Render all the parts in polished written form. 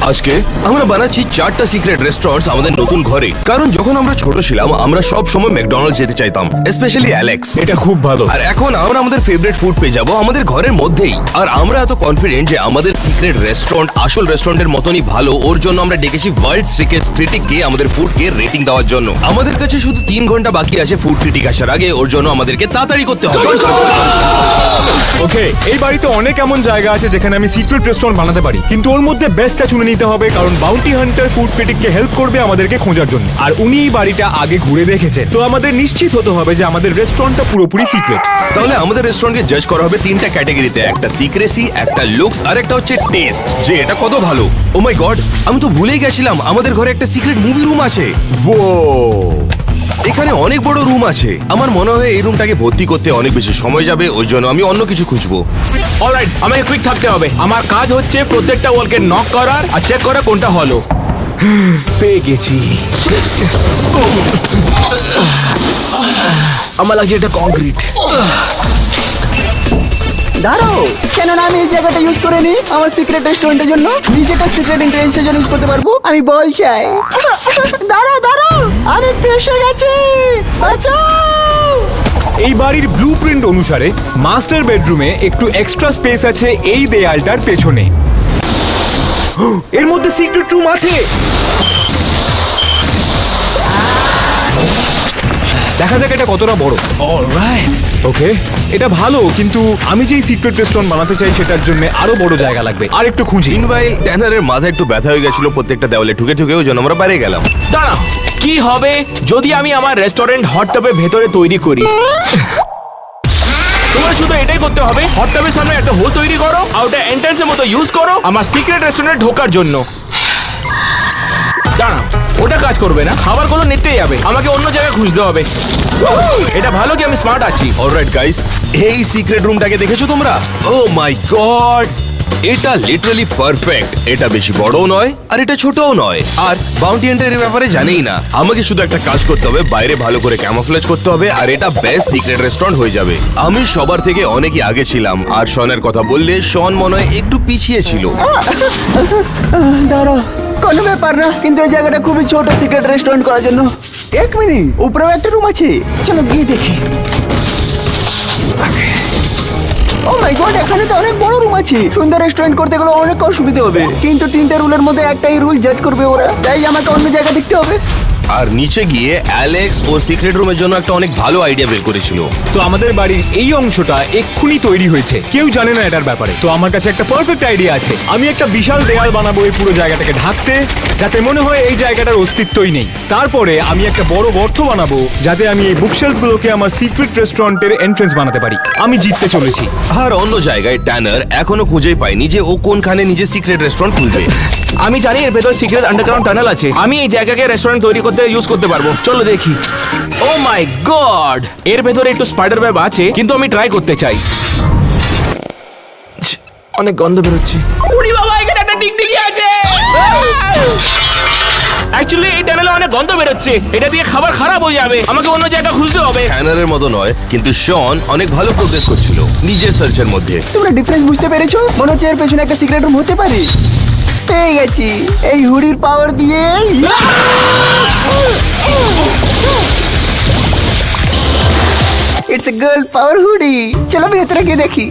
আজকে আমরা বানাচ্ছি 4টা সিক্রেট রেস্টুরেন্টস আমাদের নতুন ঘরে। কারণ যখন আমরা ছোট ছিলাম আমরা সব সময় ম্যাকডোনাল্ডস যেতে চাইতাম, স্পেশালি অ্যালেক্স। এটা খুব ভালো। আর এখন আমরা আমাদের ফেভারিট ফুড পেয়ে যাবো আমাদের ঘরের মধ্যেই। আর আমরা এত কনফিডেন্ট যে আমাদের সিক্রেট রেস্টুরেন্ট আসল রেস্টুরেন্টের মতনই ভালো। ওর জন্য আমরা ডেকেছি ওয়ার্ল্ড সিক্রেট ক্রিটিককে আমাদের ফুডকে রেটিং দেওয়ার জন্য। আমাদের কাছে শুধু 3 ঘন্টা বাকি আছে ফুড ক্রিটিক আসার আগে। ওর জন্য আমাদেরকে তাড়াতাড়ি করতে হবে। ওকে, এই বাড়িতে অনেক এমন জায়গা আছে যেখানে আমি সিক্রেট রেস্টুরেন্ট বানাতে পারি, কিন্তু ওর মধ্যে বেস্টটা চুনে নিতে হবে, কারণ বাউন্টি হান্টার ফুড ক্রিটিককে হেল্প করবে আমাদেরকে খোঁজার জন্য। আর উনি এই বাড়িটা আগে ঘুরে দেখেছেন, তো আমাদের নিশ্চিত হতে হবে যে আমাদের রেস্টুরেন্টটা পুরোপুরি সিক্রেট। তাহলে আমাদের রেস্টুরেন্টকে জাজ করা হবে 3টা ক্যাটাগরিতে, একটা সিক্রেসি, একটা লুকস আর একটা হচ্ছে টেস্ট, যে এটা কত ভালো। ও মাই গড, আমি তো ভুলেই গেছিলাম আমাদের ঘরে একটা সিক্রেট মুভি রুম আছে। এখানে অনেক বড় রুম আছে। আমার মনে হয় এই রুমটাকে ভর্তি করতে অনেক বেশি সময় যাবে, ওই জন্য আমি অন্য কিছু খুঁজবো। অলরাইট, আমাকে কুইক থাকতে হবে। আমার কাজ হচ্ছে প্রত্যেকটা ওয়ালকে নক করার আর চেক করা কোনটা হলো। পেয়ে গেছি। আমার লাগছে এটা কংক্রিট। দাঁড়াও, কেন না আমি এই জায়গাটা ইউজ করে নি আমার সিক্রেট রেস্টুরেন্টের জন্য? নিজেটা সিক্রেট এন্ট্রান্সের জন্য ইউজ করতে পারবো। আমি বল চাই। দাঁড়াও দাঁড়াও, আমি ফেসে গেছি, বাঁচাও। এই বাড়ির ব্লুপ্রিন্ট অনুসারে মাস্টার বেডরুমে একটু এক্সট্রা স্পেস আছে এই দেয়ালটার পেছনে। এর মধ্যে সিক্রেট রুম আছে। দেখা যাক এটা কতটা বড়। অলরাইট, ওকে, এটা ভালো, কিন্তু আমি যেই সিক্রেট রেস্টুরেন্ট বানাতে চাই সেটার জন্য আরো বড় জায়গা লাগবে। আর একটু খুঁজি। ইনভাইল ট্যানারের মাথা একটু ব্যথা হয়ে গেছিল প্রত্যেকটা দেওয়ালে ঠুকে ঠুকে, ওই জন্য আমরা বাইরে গেলাম। দাঁড়াও, কি হবে যদি আমি আমার রেস্টুরেন্ট হট টবে ভেতরে তৈরি করি? তোমার শুধু এটাই করতে হবে, হট টবের সামনে একটা হোল তৈরি করো, আর ওটা এন্ট্রান্সের মতো ইউজ করো আমার সিক্রেট রেস্টুরেন্টে ঢোকার জন্য। দাঁড়াও, ওটা কাজ করবে না, খাবারগুলো নিতেই যাবে, আমাকে অন্য জায়গায় খুঁজতে হবে। এটা ভালো কি আমি স্মার্ট আছি? অলরাইট গাইস, এই সিক্রেট রুমটাকে দেখেছো তোমরা? ও মাই গড, এটা লিটারালি পারফেক্ট। এটা বেশি বড়ও নয় আর এটা ছোটও নয়, আর বাউন্টি হান্টারের ব্যাপারে জানেই না। আমাকে শুধু একটা কাজ করতে হবে, বাইরে ভালো করে ক্যামোফ্লেজ করতে হবে, আর এটা বেস্ট সিক্রেট রেস্টুরেন্ট হয়ে যাবে। আমি সবার থেকে অনেকই আগে ছিলাম, আর শনের কথা বললে শন মনে হয় একটু পিছিয়ে ছিল। দাঁড়াও, কোনো ব্যাপার না, কিন্তু এই জায়গাটা খুবই ছোট সিক্রেট রেস্টুরেন্ট করার জন্য। 1 মিনিট, উপরেও একটা রুম আছে, চলো গিয়ে দেখি। ও মাই গড, এখানে তো অনেক বড় রুম আছে। সুন্দর রেস্টুরেন্ট করতে গেলে অনেক অসুবিধা হবে, কিন্তু 3টে রুলের মধ্যে একটাই রুল জাজ করবে ওরা, তাই আমাকে অন্য জায়গা দেখতে হবে। আর নিচে গিয়ে অ্যালেক্স ও সিক্রেট রুমের জন্য একটা অনেক ভালো আইডিয়া বের করেছিল। তো আমাদের বাড়ির এই অংশটা এক্ষুনি তৈরি হয়েছে, কেউ জানে না এটার ব্যাপারে। তো আমার কাছে একটা পারফেক্ট আইডিয়া আছে। আমি একটা বিশাল দেয়াল বানাবো এই পুরো জায়গাটাকে ঢাকতে, যাতে মনে হয় এই জায়গাটার অস্তিত্বই নেই। তারপরে আমি একটা বড় গর্ত বানাবো, যাতে আমি এই বুকশেলফ গুলোকে আমার সিক্রেট রেস্টুরেন্টের এন্ট্রান্স বানাতে পারি। আমি জিততে চলেছি। আর অন্য জায়গায় ট্যানার এখনো খুঁজেই পায়নি যে ও কোনখানে নিজে সিক্রেট রেস্টুরেন্ট খুলবে। আমি জানি এর ভেতর সিক্রেট আন্ডারগ্রাউন্ড টানেল আছে, আমি এই জায়গাকে রেস্টুরেন্ট তৈরি করতে ইউজ করতে পারবো। চলো দেখি। ও মাই গড, এর ভেতরে একটু স্পাইডার ওয়েব আছে, কিন্তু আমি ট্রাই করতে চাই। অনেক গন্ধ বেরোচ্ছে। উড়ি বাবা, এখানে একটা টিকটিকি আছে। অ্যাকচুয়ালি এই টানেলে অনেক গন্ধ বেরোচ্ছে, এটা দিয়ে খাবার খারাপ হয়ে যাবে, আমাকে অন্য জায়গা খুঁজতে হবে। ট্যানারের মতো নয়, কিন্তু শন অনেক ভালো প্রোগ্রেস করছিল নিজের সার্চের মধ্যে। তোমরা ডিফারেন্স বুঝতে পেরেছো? মনে হচ্ছে এর পেছনে একটা সিক্রেট রুম হতে পারে। পেয়ে গেছি, এই হুডির পাওয়ার দিয়ে। It's a girl power hoodie. চলো ভেতরে গিয়ে দেখি।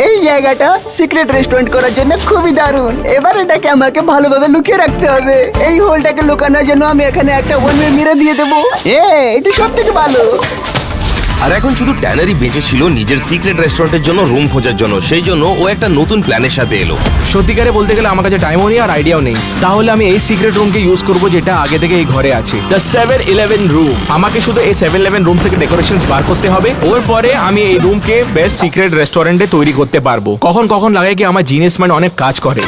এই জায়গাটা সিক্রেট রেস্টুরেন্ট করার জন্য খুবই দারুণ। এবার এটাকে আমাকে ভালোভাবে লুকিয়ে রাখতে হবে। এই হোলটাকে লুকানোর জন্য আমি এখানে একটা ওয়ান ওয়ে মিরর দিয়ে দেবো। এটা সব থেকে ভালো। আর এখন শুধু ট্যানারই বেঁচে ছিল নিজের সিক্রেট রেস্টুরেন্টের জন্য রুম খোঁজার জন্য। সেই জন্য ও একটা নতুন প্ল্যানের সাথে এলো। সত্যিকারে বলতে গেলে আমার কাছে টাইমও নেই আর আইডিয়াও নেই। তাহলে আমি এই সিক্রেট রুমকে ইউজ করবো, যেটা আগে থেকে এই ঘরে আছে, দ্য 7-11 রুম। আমাকে শুধু এই 7-11 রুম থেকে ডেকোরেশনস বার করতে হবে। ওর পরে আমি এই রুমকে বেস্ট সিক্রেট রেস্টুরেন্টে তৈরি করতে পারবো। কখন কখন লাগে কি আমার জিনিস মানে অনেক কাজ করে।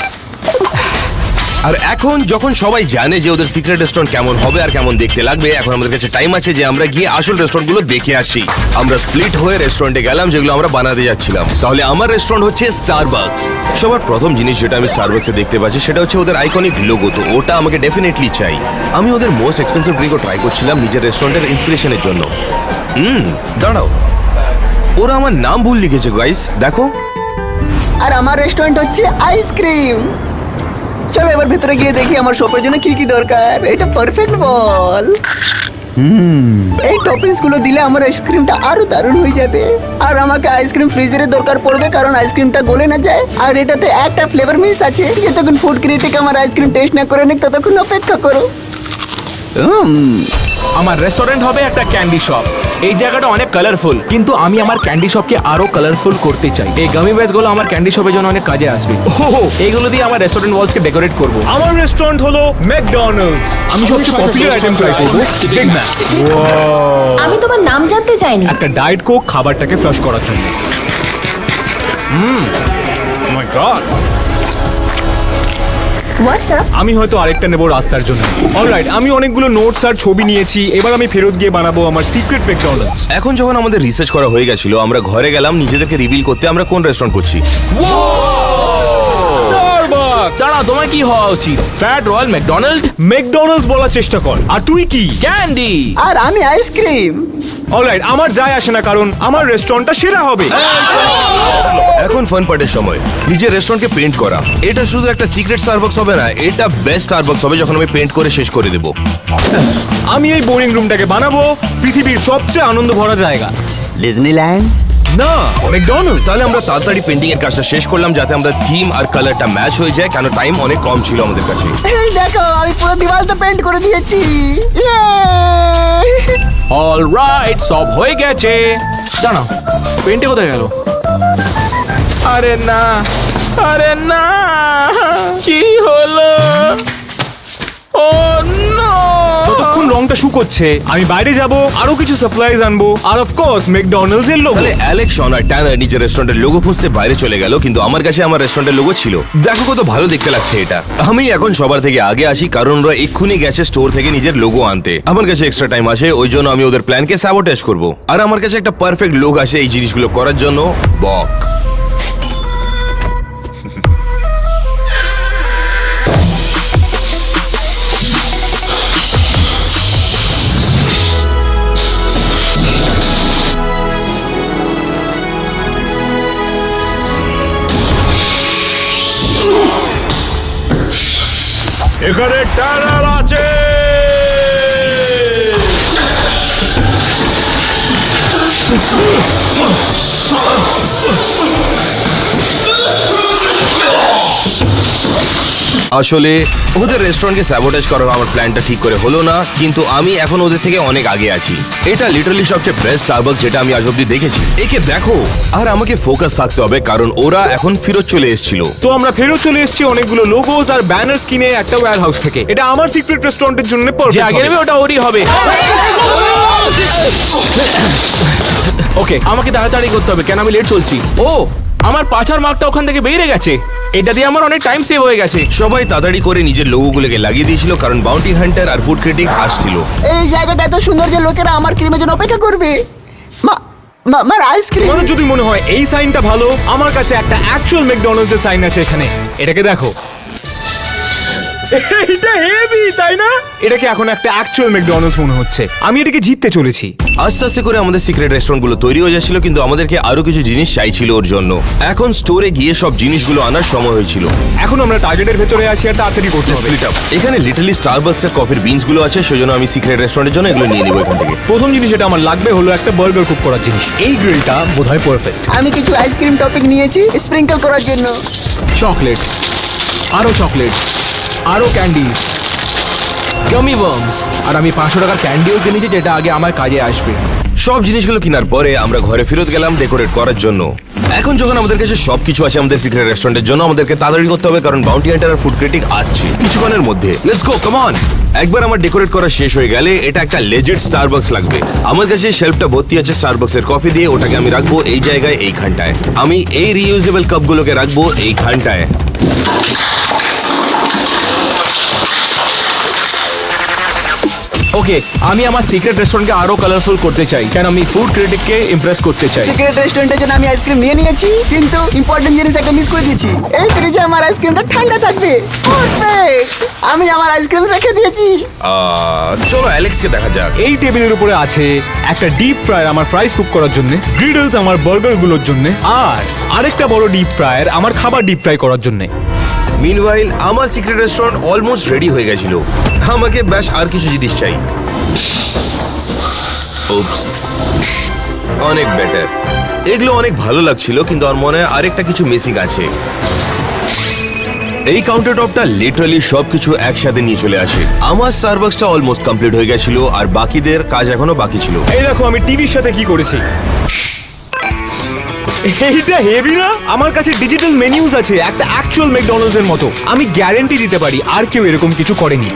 আর এখন যখন সবাই জানে যে ওদের সিক্রেট রেস্টুরেন্ট কেমন হবে আর কেমন দেখতে লাগবে, এখন আমাদের কাছে টাইম আছে যে আমরা গিয়ে আসল রেস্টুরেন্ট গুলো দেখে আসি। আমরা স্প্লিট হয়ে রেস্টুরেন্টে গেলাম যেগুলো আমরা বানাতে যাচ্ছিলাম। তাহলে আমার রেস্টুরেন্ট হচ্ছে স্টারবাকস। সবার প্রথম জিনিস যেটা আমি স্টারবাকসে দেখতে পাচ্ছি সেটা হচ্ছে ওদের আইকনিক লোগো। তো ওটা আমাকে ডেফিনেটলি চাই। আমি ওদের মোস্ট এক্সপেন্সিভ ড্রিঙ্কও ট্রাই করছিলাম নিজের রেস্টুরেন্টের ইন্সপিরেশনের জন্য। দাঁড়াও, ওরা আমার নাম ভুল লিখেছে গাইস, দেখো। আর আমার রেস্টুরেন্ট হচ্ছে আইসক্রিম। চলো এবার ভেতরে গিয়ে দেখি আমার শপের জন্য কি কি দরকার। এটা পারফেক্ট বল। এই টপিংস গুলো দিলে আমার আইসক্রিমটা আরো দারুণ হয়ে যাবে। আর আমাকে আইসক্রিম ফ্রিজারের দরকার পড়বে, কারণ আইসক্রিমটা গলে না যায়। আর এটাতে একটা ফ্লেভার মিস আছে। যতক্ষণ ফুড ক্রিটিক আমার আইসক্রিম টেস্ট না করে নিক ততক্ষণ অপেক্ষা করো। আমার রেস্টুরেন্ট হবে একটা ক্যান্ডি শপ। এই জায়গাটা অনেক কালারফুল, কিন্তু আমি আমার ক্যান্ডি শপকে আরো কালারফুল করতে চাই। এই গামি বেস গুলো আমার ক্যান্ডি শপের জন্য অনেক কাজে আসবে। এইগুলো দিয়ে আমার রেস্টুরেন্ট ওয়ালসকে ডেকোরেট করব। আমার রেস্টুরেন্ট হলো ম্যাকডোনাল্ডস। আমি সবচেয়ে পপুলার আইটেম ট্রাই করব, বিগ ম্যাক। আমি তোমার নাম জানতে চাইনি। একটা ডায়েট কোক খাবারটাকে ফ্লাশ করার জন্য। ও মাই গড। হোয়াটসঅ্যাপ? আমি হয়তো আরেকটা নেব রাস্তার জন্য। অলরাইট, আমি অনেকগুলো নোটস আর ছবি নিয়েছি। এবার আমি ফেরত গিয়ে বানাবো আমার সিক্রেট ম্যাকডোনাল্ডস। এখন যখন আমাদের রিসার্চ করা হয়ে গেছিল, আমরা ঘরে গেলাম নিজেদেরকে রিভিল করতে আমরা কোন রেস্টুরেন্ট করছি। দাঁড়া, তোমার কি হওয়া উচিত? Fat royal McDonald? ম্যাকডোনাল্ডস বলার চেষ্টা কর। আর তুই কি? ক্যান্ডি। আর আমি আইসক্রিম। অলরাইট, আমার যায় আসে না, কারণ আমার রেস্টুরেন্টটা সেরা হবে। এখন ফান পার্টের সময়। নিজের রেস্টুরেন্টকে পেইন্ট করা। এটা শুধু একটা সিক্রেট স্টারবাকস হবে না, এটা বেস্ট স্টারবাকস হবে যখন আমি পেইন্ট করে শেষ করে দেব। আমি এই বোরিং রুমটাকে বানাবো পৃথিবীর সবচেয়ে আনন্দ ভরা জায়গা। ডিজনিল্যান্ড না, ম্যাকডোনাল্ডস। তাহলে আমরা তাড়াতাড়ি পেন্টিং এর কাজটা শেষ করলাম যাতে আমরা থিম আর কালারটা ম্যাচ হয়ে যায়, কেন টাইম অনেক কম ছিল আমাদের কাছে। এই দেখো, আমি পুরো দেওয়ালটা পেইন্ট করে দিয়েছি। অলরাইট, সব হয়ে গেছে। দাঁড়াও, পেন্টে কোথায় গেল? আরে না, আরে না, কি হলো? ও নো! যতক্ষণ রংটা শুকোচ্ছে আমি বাইরে যাব, আরো কিছু সাপ্লাইজ আনবো, আর অফ কোর্স ম্যাকডোনাল্ডস এর লোগো। তাহলে অ্যালেক্স, শন আর ট্যানার নিজের রেস্টুরেন্টের লোগো খুঁজতে বাইরে চলে গেল, কিন্তু আমার কাছে আমার রেস্টুরেন্টের লোগো ছিল। দেখো কত ভালো দেখতে লাগছে এটা। আমি এখন সবার থেকে আগে আসি, কারণ ওরা এক্ষুনি গেছে স্টোর থেকে নিজের লোগো আনতে। আমার কাছে এক্সট্রা টাইম আসে, ওই জন্য আমি ওদের প্ল্যানকে স্যাবোটেজ করব। আর আমার কাছে একটা পারফেক্ট লোক আসে এই জিনিসগুলো করার জন্য, বক। এখানে ট্যানার আছে। আসলে ওদের রেস্টুরেন্টকে স্যাবোটেজ করার আমার প্ল্যানটা ঠিক করে হলো না, কিন্তু আমি এখন ওদের থেকে অনেক আগে আছি। এটা লিটারালি সবচেয়ে বেস্ট স্টারবাকস যেটা আমি আজ অব্দি দেখেছি। একে দেখো। আর আমাকে ফোকাস থাকতে হবে, কারণ ওরা এখন ফেরত চলে এসেছিল। তো আমরা ফেরত চলে এসেছি অনেকগুলো লোগোস আর ব্যানার্স কিনে একটা ওয়্যার হাউস থেকে। এটা আমার সিক্রেট রেস্টুরেন্টের জন্য যে পারফেক্ট আগে নেবে ওটা ওরই হবে। ওকে, আমাকে তাড়াতাড়ি করতে হবে, কেন আমি লেট চলছি। ও, আমার পাছার মার্কটা ওখান থেকে বেরিয়ে গেছে। এটা দিয়ে আমার অনেক টাইম সেভ হয়ে গেছে। সবাই তাড়াতাড়ি করে নিজের লোগোগুলোকে লাগিয়ে দিয়েছিল, কারণ বাউন্টি হান্টার আর ফুড ক্রিটিক আসছিল। এই জায়গাটা এত সুন্দর যে লোকেরা আমার ক্রিমের জন্য অপেক্ষা করবে। আমার আইসক্রিম। তোমার যদি মনে হয় এই সাইনটা ভালো, আমার কাছে একটা অ্যাকচুয়াল ম্যাকডোনাল্ডস এর সাইন আছে এখানে। এটাকে দেখো, এটা হেভি, তাই না? এটাকে এখন একটা অ্যাকচুয়াল ম্যাকডোনাল্ডস মনে হচ্ছে। আমি এটাকে জিততে চলেছি। আস্তে আস্তে করে আমাদের সিক্রেট রেস্টুরেন্টগুলো তৈরি হয়ে যাচ্ছিল, কিন্তু আমাদেরকে আরো কিছু জিনিস চাইছিল ওর জন্য। এখন স্টোরে গিয়ে সব জিনিসগুলো আনার সময় হয়েছিল। এখন আমরা টার্গেটের ভেতরে আছি আর তাড়াতাড়ি করতে হবে। Split up। এখানে লিটারালি স্টারবাকস এর কফির বিনস গুলো আছে, সেজন্য আমি সিক্রেট রেস্টুরেন্টের জন্য এগুলো নিয়ে নিব এখান থেকে। প্রথম জিনিস যেটা আমার লাগবে হলো একটা বার্গার কুক করার জিনিস। এই গ্রিলটা বোধহয় পারফেক্ট। আমি কিছু আইসক্রিম টপিং নিয়েছি স্প্রিঙ্কল করার জন্য। চকলেট, আরো চকলেট, আরো ক্যান্ডি, গামি ওয়ার্মস, আর আমি 500 টাকার ক্যান্ডিও কিনেছি যেটা আগে আমার কাজে আসবে। সব জিনিসগুলো কেনার পরে আমরা ঘরে ফেরত গেলাম ডেকোরেট করার জন্য। এখন যখন আমাদের কাছে সবকিছু আছে আমাদের সিক্রেট রেস্টুরেন্টের জন্য, আমাদেরকে তাড়াতাড়ি করতে হবে, কারণ বাউন্টি হান্টার আর ফুড ক্রিটিক আসছে কিছুক্ষণের মধ্যে। Let's go, come on. একবার আমার ডেকোরেট করা শেষ হয়ে গেলে এটা একটা লেজেন্ড স্টারবাকস লাগবে। আমার কাছে শেলফটা ভর্তি আছে স্টারবাকস এর কফি দিয়ে, ওটাকে আমি রাখবো এই জায়গায়, এইখানটায়। আমি এই রিইউজেবল কাপগুলোকে রাখবো এইখানটায়। ওকে, আমি আমার সিক্রেট রেস্টুরেন্টকে আরো কালারফুল করতে চাই, কারণ আমি ফুড ক্রিটিককে ইমপ্রেস করতে চাই। সিক্রেট রেস্টুরেন্টের জন্য আমি আইসক্রিম নিয়ে নিয়েছি, কিন্তু ইম্পর্টেন্ট জিনিস একটা মিস করে দিয়েছি। এই ফ্রিজে আমার আইসক্রিমটা ঠান্ডা থাকবে। পারফেক্ট, আমি আমার আইসক্রিম রেখে দিয়েছি। চলো অ্যালেক্সকে দেখা যাক। এই টেবিলের উপরে আছে একটা ডিপ ফ্রায়ার আমার ফ্রাইস কুক করার জন্য, গ্রিডলস আমার বার্গার গুলোর জন্য, আর আরেকটা বড় ডিপ ফ্রায়ার আমার খাবার ডিপ ফ্রাই করার জন্য। মিনওয়াইল আমার সিক্রেট রেস্টুরেন্ট অলমোস্ট রেডি হয়ে গেছিল। আমাকে ব্যাস আর কিছু জিনিস চাই। উপস, অনেক বেটার। এগুলো অনেক ভালো লাগছিল, কিন্তু আমার মনে হয় আরেকটা কিছু মিসিং আছে। এই কাউন্টার টপটা লিটারালি সবকিছু একসাথে নিয়ে চলে আসে। আমার স্টারবাকসটা অলমোস্ট কমপ্লিট হয়ে গেছিল, আর বাকিদের কাজ এখনো বাকি ছিল। এই দেখো আমি টিভির সাথে কি করেছি। এইটা হেভি না? আমার কাছে ডিজিটাল মেনুজ আছে, একটা অ্যাকচুয়াল ম্যাকডোনাল্ডস এর মতো। আমি গ্যারান্টি দিতে পারি আর কেউ এরকম কিছু করেনি।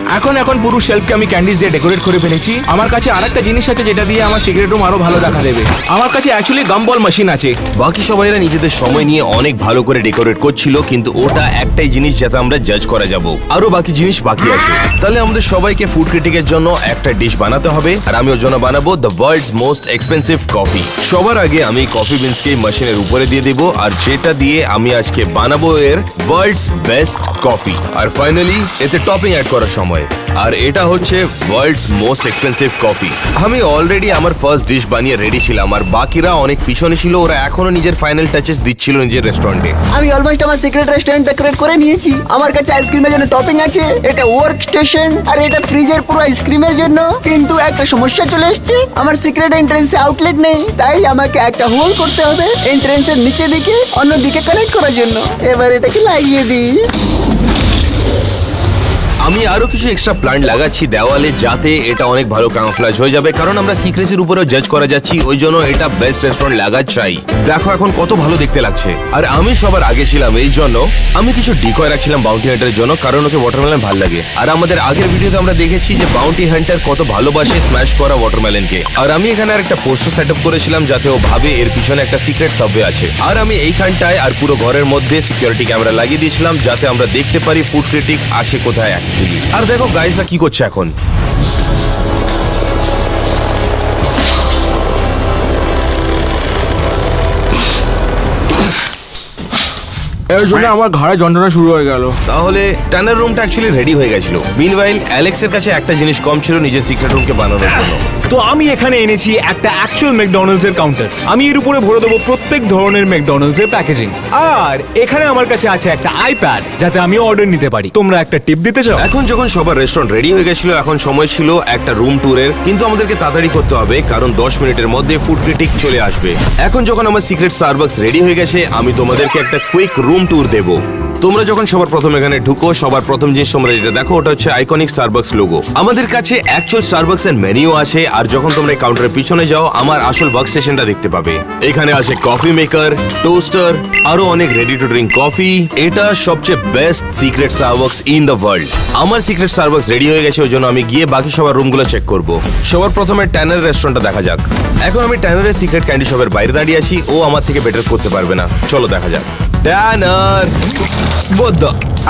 এখন পুরো শেলফকে আমি ক্যান্ডিজ দিয়ে ডেকোরেট করে ফেলেছি। আমার কাছে আরেকটা জিনিস আছে যেটা দিয়ে আমার সিক্রেট রুম আরো ভালো দেখা দেবে। আমার কাছে অ্যাকচুয়ালি গামবল মেশিন আছে। বাকি সবাইরা নিজেদের সময় নিয়ে অনেক ভালো করে ডেকোরেট করছিল, কিন্তু ওটা একটাই জিনিস যাতে আমরা জাজ করা যাব। আরো বাকি জিনিস বাকি আছে। তাহলে আমাদের সবাইকে ফুড ক্রিটিকের জন্য একটা ডিশ বানাতে হবে, আর আমি ওর জন্য বানাবো the world's most expensive coffee. সবার আগে আমি কফি বিনসকে মেশিনের উপরে দিয়ে দেবো, আর যেটা দিয়ে আমি আজকে বানাবো এর ওয়ার্ল্ডস বেস্ট কফি। আর ফাইনালি এতে টপিং অ্যাড করার সময়। আর এটা হচ্ছে ওয়ার্ল্ডস মোস্ট এক্সপেন্সিভ কফি। আমি অলরেডি আমার ফার্স্ট ডিশ বানিয়ে রেডি ছিলাম, আর বাকিরা অনেক পিছনে ছিল। ওরা এখনো নিজের ফাইনাল টাচেস দিচ্ছিল নিজের রেস্টুরেন্টে। আমি অলমোস্ট আমার সিক্রেট রেস্টুরেন্ট ডেকোরেট করে নিয়েছি। আমার কাছে আইসক্রিমের জন্য টপিং আছে, এটা ওয়ার্ক স্টেশন, আর এটা ফ্রিজের পুরো আইসক্রিমের জন্য। কিন্তু একটা সমস্যা চলে এসেছে, আমার সিক্রেট এন্ট্রেন্সে আউটলেট নেই, তাই আমাকে একটা হোল করতে হবে এন্ট্রেন্সের নিচে দিকে অন্য দিকে কানেক্ট করার জন্য। এবার এটাকে লাগিয়ে দিই। আমি আরো কিছু এক্সট্রা প্লান্ট লাগাচ্ছি দেওয়ালে, যাতে এটা অনেক ভালো ক্যামোফ্লেজ হয়ে যাবে, কারণ আমরা সিক্রেসির উপরেও জাজ করা যাচ্ছি, ওই জন্য এটা বেস্ট রেস্টুরেন্ট লাগা চাই। দেখো এখন কত ভালো দেখতে লাগছে। আর আমি সবার আগে ছিলাম, এই জন্য আমি কিছু ডিকয় রাখছিলাম বাউন্টি হান্টারের জন্য, কারণ ওকে ওয়াটারমেলন ভালো লাগে। আর আমাদের আগের ভিডিওতে আমরা দেখেছি যে বাউন্টি হান্টার কত ভালোবাসে স্ম্যাশ করা ওয়াটারমেলনকে। আর আমি এখানে আর একটা পোস্টার সেট আপ করেছিলাম, যাতে ও ভাবে এর পিছনে একটা সিক্রেট সাবওয়ে আছে। আর আমি এইখানটায় আর পুরো ঘরের মধ্যে সিকিউরিটি ক্যামেরা লাগিয়ে দিয়েছিলাম, যাতে আমরা দেখতে পারি ফুড ক্রিটিক আসে কোথায় অ্যাকচুয়ালি। আর দেখো গাইসরা কি করছে এখন। এর জন্য আমার ঘাড়ে যন্ত্রণা শুরু হয়ে গেল। তাহলে টানার রুমটা অ্যাকচুয়ালি রেডি হয়ে গেছিল। মিনওয়াইল অ্যালেক্সের কাছে একটা জিনিস কম ছিল নিজের সিক্রেট রুমকে বানানোর জন্য। তো আমি এখানে এনেছি একটা অ্যাকচুয়াল ম্যাকডোনাল্ডস এর কাউন্টার। আমি এর উপরে ভরে দেবো প্রত্যেক ধরনের ম্যাকডোনাল্ডস এর প্যাকেজিং। আর এখানে আমার কাছে আছে একটা আইপ্যাড, যাতে আমি অর্ডার নিতে পারি। তোমরা একটা টিপ দিতে চাও? এখন যখন সবার রেস্টুরেন্ট রেডি হয়ে গেছিল, এখন সময় ছিল একটা রুম ট্যুরের, কিন্তু আমাদেরকে তাড়াতাড়ি করতে হবে, কারণ 10 মিনিটের মধ্যে ফুড ক্রিটিক চলে আসবে। এখন যখন আমার সিক্রেট স্টারবাকস রেডি হয়ে গেছে, আমি তোমাদেরকে একটা কুইক রুম ট্যুর দেবো। তোমরা যখন সবার প্রথম এখানে ঢুকো, সবার প্রথম জিনিস তোমরা যেটা দেখো ওটা হচ্ছে আইকনিক স্টারবাকস লোগো। আমাদের কাছে অ্যাকচুয়াল স্টারবাকস এর মেনু আছে, আর যখন তোমরা এই কাউন্টারের পিছনে যাও, আমার আসল ওয়ার্ক স্টেশনটা দেখতে পাবে। এখানে আছে কফি মেকার, টোস্টার, আরো অনেক রেডি টু ড্রিঙ্ক কফি। এটা সবচেয়ে best secret Starbucks in the world. আমার সিক্রেট স্টারবাকস রেডি হয়ে গেছে, ওই জন্য আমি গিয়ে বাকি সবার রুমগুলো চেক করব। সবার প্রথমে ট্যানার রেস্টুরেন্টটা দেখা যাক। এখন আমি ট্যানারের সিক্রেট ক্যান্ডি শপের বাইরে দাঁড়িয়ে আছি, ও আমার থেকে বেটার করতে পারবে না। চলো দেখা যাক। ট্যানার বদ্ধ।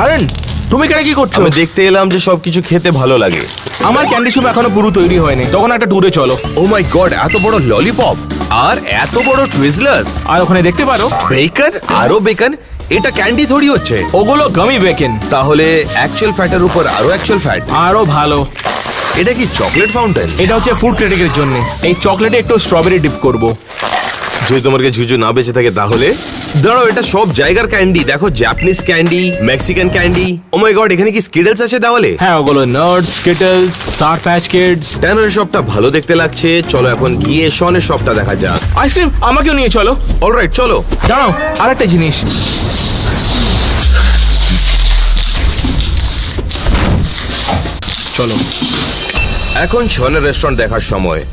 আরেন, তুমি কেন কি করছো? আমি দেখতে এলাম যে সবকিছু খেতে ভালো লাগে। আমার ক্যান্ডি শপ এখনো পুরো তৈরি হয়নি, তখন একটা ট্যুরে চলো। ও মাই গড, এত বড় ললিপপ আর এত বড় টুইজলার্স, আর ওখানে দেখতে পারো বেকন, আরো বেকন। এটা ক্যান্ডি থোড়ি হচ্ছে, ওগুলো গামি বেকেন। তাহলে অ্যাকচুয়াল ফ্যাটের উপর আরো অ্যাকচুয়াল ফ্যাট। আরো ভালো। এটা কি চকলেট ফাউন্টেন? এটা হচ্ছে ফুড ক্রিটিকের জন্য। এই চকলেটে একটু স্ট্রবেরি ডিপ করব। যদি তোমাকে ঝুঝু না বেঁচে থাকে তাহলে দাঁড়াও, এটা সব জায়গার ক্যান্ডি। দেখো, জাপানিজ ক্যান্ডি, মেক্সিকান ক্যান্ডি। ও মাই গড, এখানে কি স্কিডলস আছে তাহলে? হ্যাঁ, ওগুলো নাটস, স্কিটলস, সার প্যাচ কিডস। ট্যানারের শপটা ভালো দেখতে লাগছে, চলো এখন গিয়ে শনের শপটা দেখা যাক। আইসক্রিম আমাকেও নিয়ে চলো। অলরাইট, চলো। দাঁড়াও, আর একটা জিনিস। চলো, এখন শনের রেস্টুরেন্ট দেখার সময়।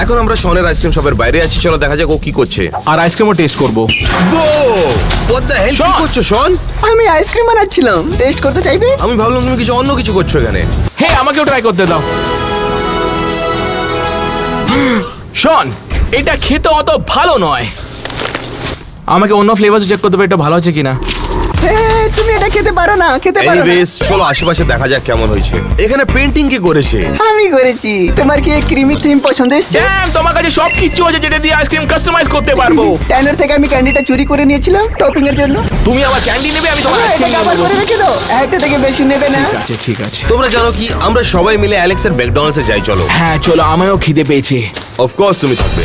এখন আমরা শনের আইসক্রিম শপের বাইরে আছি, চলো দেখা যাক ও কি করছে। আর আইসক্রিমও টেস্ট করবো। What the hell, কি করছো শন? আমি আইসক্রিম বানাচ্ছিলাম, টেস্ট করতে চাইবে? আমি ভাবলাম তুমি কিছু অন্য কিছু করছো এখানে। হে, আমাকেও ট্রাই করতে দাও। শন, এটা খেতে অত ভালো নয়। আমাকে অন্য ফ্লেভার চেক করতে হবে, এটা ভালো আছে কিনা। তুমি এটা খেতে পারো না, খেতে পারো না। এনিওয়েজ, চলো আশেপাশে দেখা যাক কেমন হয়েছে। এখানে পেইন্টিং কে করেছে? আমি করেছি। তোমার কি ক্রিমি থিম পছন্দ এসেছে? জ্যাম, তোমার কাছে সব কিছু আছে যেটা দিয়ে আইসক্রিম কাস্টমাইজ করতে পারবো। ট্যানার থেকে আমি ক্যান্ডিটা চুরি করে নিয়েছিলাম টপিং এর জন্য। তুমি আমার ক্যান্ডি নেবে, আমি তোমার আইসক্রিম এটাকে আবার নেব। করে রেখে দাও, একটা থেকে বেশি নেবে না। ঠিক আছে, ঠিক আছে। তোমরা জানো কি, আমরা সবাই মিলে অ্যালেক্সের ম্যাকডোনাল্ডসে যাই, চলো। হ্যাঁ চলো, আমারও খিদে পেয়েছে। অফকোর্স তুমি থাকবে।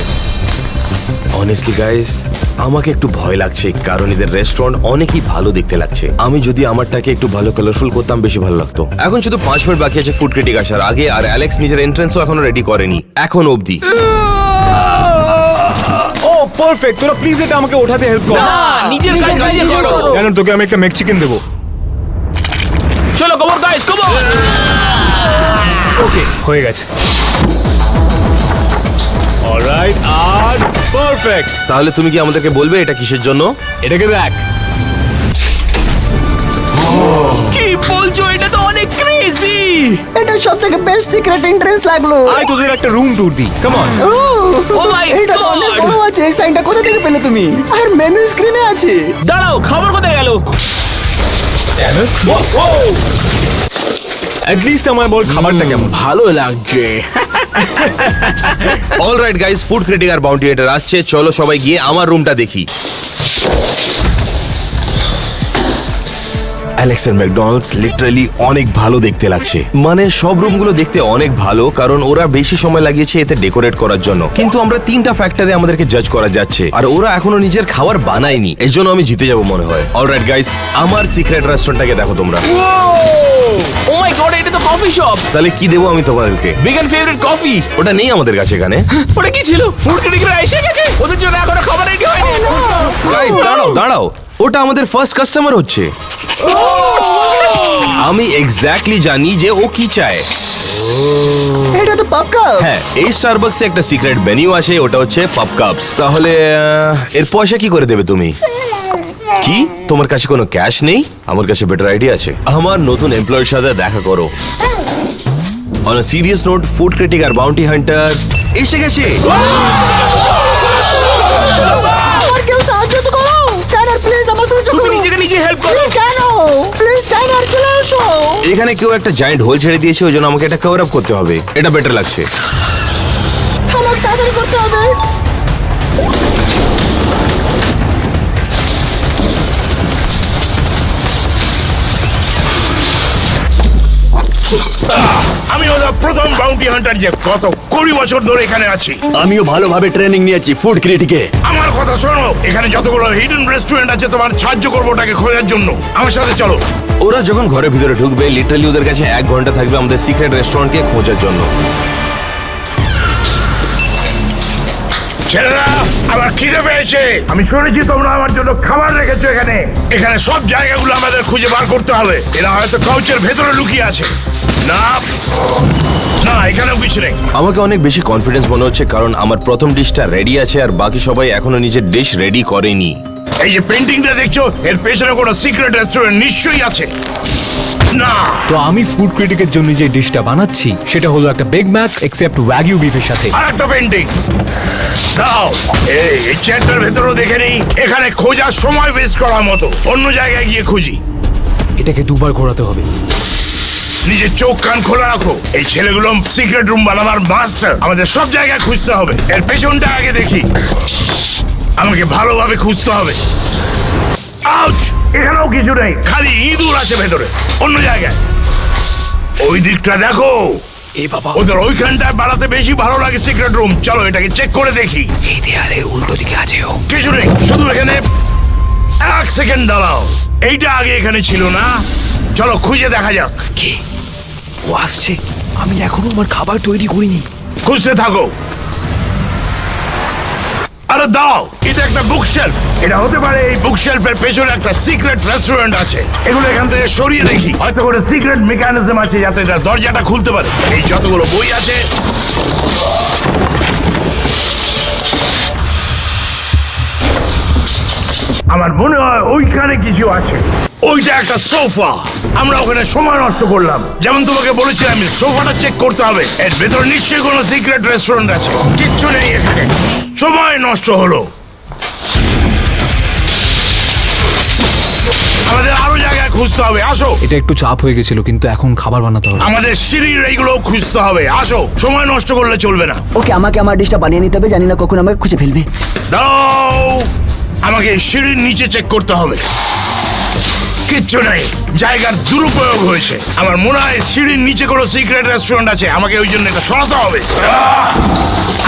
অনেস্টলি গাইস, আমাকে একটু ভয় লাগছে কারণ এদের রেস্টুরেন্ট অনেকই ভালো দেখতে লাগছে। আমি যদি আমারটাকে একটু ভালো কালারফুল করতাম বেশি ভালো লাগতো। এখন শুধু 5 মিনিট বাকি আছে ফুড ক্রিটিক আসার আগে, আর অ্যালেক্স নিজের এন্ট্রান্সও এখনো রেডি করেনি এখন অবধি। ও পারফেক্ট, তোরা প্লিজ এটা আমাকে ওঠাতে হেল্প কর। না, নিজের কাজ নিজে করো। জানো তোকে আমি একটা মেক্সিকান দেবো। চলো কম অন গাইস, কম অন। ওকে, হয়ে গেছে। অলরাইট, আর পারফেক্ট। তাহলে তুমি কি আমাদেরকে বলবে এটা কিসের জন্য? এটাকে দেখ। কি বলছো? এটা তো অনেক ক্রেজি। এটা সবথেকে বেস্ট সিক্রেট এন্ট্রান্স লাগলো। আয় তোদের একটা রুম ট্যুর দিই, কাম অন। ও মাই এটা তো অনেক গড। বড় আছে। এই সাইনটা কোথা থেকে পেলে তুমি? আর মেনু স্ক্রিনে আছে। দাঁড়াও, খাবার কোথায় গেল? অ্যাটলিস্ট আমায় বল খাবারটা কেমন। ভালো লাগছে। অলরাইট গাইস, ফুড ক্রিটিক আর বাউন্টি হান্টার আসছে, চলো সবাই গিয়ে আমার রুমটা দেখি। অ্যালেক্সের ম্যাকডোনাল্ডস লিটারালি অনেক ভালো দেখতে লাগছে। মানে সব রুমগুলো দেখতে অনেক ভালো কারণ ওরা বেশি সময় লাগিয়েছে এতে ডেকোরেট করার জন্য। কিন্তু আমরা 3টা ফ্যাক্টরে আমাদেরকে জাজ করা যাচ্ছে আর ওরা এখনো নিজের খাবার বানায়নি, এই জন্য আমি জিতে যাবো মনে হয়। অলরাইট গাইস, আমার সিক্রেট রেস্টুরেন্টটাকে দেখো তোমরা। ও মাই গড, এটা তো কফি শপ। তাহলে কি দেবো আমি তোমাদেরকে? Began favourite coffee. ওটা নেই আমাদের কাছে এখানে। ওটা কি ছিল? ফুড ক্রিটিকরা এসে গেছে, ওদের জন্য এখনো খাবার রেডি হয়নি। গাইস দাঁড়াও দাঁড়াও, ওটা আমাদের ফার্স্ট কাস্টমার হচ্ছে। আমি এক্স্যাক্টলি জানি যে ও কি চায়। এটা তো পাপ কাপ। হ্যাঁ, এই স্টারবাকসে একটা সিক্রেট মেনু আছে, ওটা হচ্ছে পাপ কাপস। তাহলে এর পয়সা কি করে দেবে তুমি? কি তোমার কাছে কোনো ক্যাশ নেই? আমার কাছে বেটার আইডিয়া আছে। আমার নতুন এমপ্লয়ের সাথে দেখা করো। On a serious note, food critic আর বাউন্টি হান্টার এসে গেছে। আর কেউ সাহায্য তো করো। টাইনার প্লিজ আমার সাথে তুমি করো। নিজেকে নিজে হেল্প করো। কেন? প্লিজ টাইনার চলে আসো। এখানে কেউ একটা জায়ান্ট হোল ছেড়ে দিয়েছে, ওই জন্য আমাকে এটা কভার আপ করতে হবে। এটা বেটার লাগছে। আমাকে তাড়াতাড়ি করতে হবে। আমি ওদের প্রথম বাউন্টি হান্টার যে গত 20 বছর ধরে এখানে আছি। আমিও ভালোভাবে ট্রেনিং নিয়েছি ফুড ক্রিটিকে। আমার কথা শোনো, এখানে যতগুলো হিডেন রেস্টুরেন্ট আছে তোমার সাহায্য করবো ওটাকে খোঁজার জন্য। আমার সাথে চলো। ওরা যখন ঘরের ভিতরে ঢুকবে লিটারালি ওদের কাছে 1 ঘন্টা থাকবে আমাদের সিক্রেট রেস্টুরেন্টকে খোঁজার জন্য। ছেলেরা, আমার খিদে পেয়েছে। আমি শুনেছি তোমরা আমার জন্য খাবার রেখেছো এখানে। এখানে সব জায়গাগুলো আমাদের খুঁজে বার করতে হবে। এরা হয়তো কাউচের ভেতরে লুকিয়ে আছে। না না, এখানেও কিছু নেই। আমাকে অনেক বেশি কনফিডেন্স মনে হচ্ছে কারণ আমার প্রথম ডিশটা রেডি আছে আর বাকি সবাই এখনো নিজের ডিশ রেডি করেনি। এই যে পেন্টিংটা দেখছো, এর পেছনে কোনো সিক্রেট রেস্টুরেন্ট নিশ্চয়ই আছে। না, তো আমি ফুড ক্রিটিকের জন্য যে ডিশটা বানাচ্ছি সেটা হলো একটা বিগ ম্যাক এক্সেপ্ট ওয়াগিউ বিফের সাথে। আর একটা পেন্টিং দাও। এই চেয়ারটার ভেতরেও দেখে নেই। এখানে খোঁজার সময় ওয়েস্ট করার মতো, অন্য জায়গায় গিয়ে খুঁজি। এটাকে 2বার ঘোরাতে হবে। নিজের চোখ কান খোলা রাখো। এই ছেলেগুলো সিক্রেট রুম বানাবার মাস্টার। আমাদের সব জায়গায় খুঁজতে হবে। এর পেছনটা আগে দেখি। আমাকে ভালোভাবে খুঁজতে হবে। আউচ! এখানেও কিছু নেই, খালি ইঁদুর আছে ভেতরে অন্য জায়গায়। ওই দিকটা দেখো। এই বাবা, ওদের ওইখানটায় বাড়াতে বেশি ভালো লাগে সিক্রেট রুম। চলো এটাকে চেক করে দেখি। এই দেয়ালের উল্টো দিকে আছে ও। কিছু নেই, শুধু এখানে 1 সেকেন্ড দাঁড়াও। এইটা আগে এখানে ছিল না। চলো খুঁজে দেখা যাক। কে? ও আসছে। আমি এখনো আমার খাবার তৈরি করিনি। খুঁজতে থাকো। আরে দাও, এটা একটা বুকশেলফ। এটা হতে পারে এই বুকশেলফের পেছনে একটা সিক্রেট রেস্টুরেন্ট আছে। এগুলো এখান থেকে সরিয়ে দেখি। হয়তো করে সিক্রেট মেকানিজম আছে যাতে এটা দরজাটা খুলতে পারে। এই যতগুলো বই আছে আমার মনে হয় ওইখানে কিছু আছে। ওইটা একটা সোফা। আমরা ওখানে সময় নষ্ট করলাম। যেমন তোমাকে বলেছিলাম সোফাটা চেক করতে হবে। এর ভেতরে নিশ্চয়ই কোনো সিক্রেট রেস্টুরেন্ট আছে। কিচ্ছু নেই এখানে, সময় নষ্ট হলো। আমাদের আরো জায়গায় খুঁজতে হবে। আসো। এটা একটু চাপ হয়ে গেছিল কিন্তু এখন খাবার বানাতে হবে। আমাদের সিঁড়ির এইগুলো খুঁজতে হবে। আসো, সময় নষ্ট করলে চলবে না। ওকে, আমাকে আমার ডিশটা বানিয়ে নিতে হবে। জানি না কখন আমাকে খুঁজে ফেলবে। দাও, আমাকে সিঁড়ির নিচে চেক করতে হবে। কিচ্ছু নেই, জায়গার দুরুপয়োগ হয়েছে। আমার মনে হয় সিঁড়ির নিচে কোনো সিক্রেট রেস্টুরেন্ট আছে, আমাকে ওই জন্য এটা সরাতে হবে।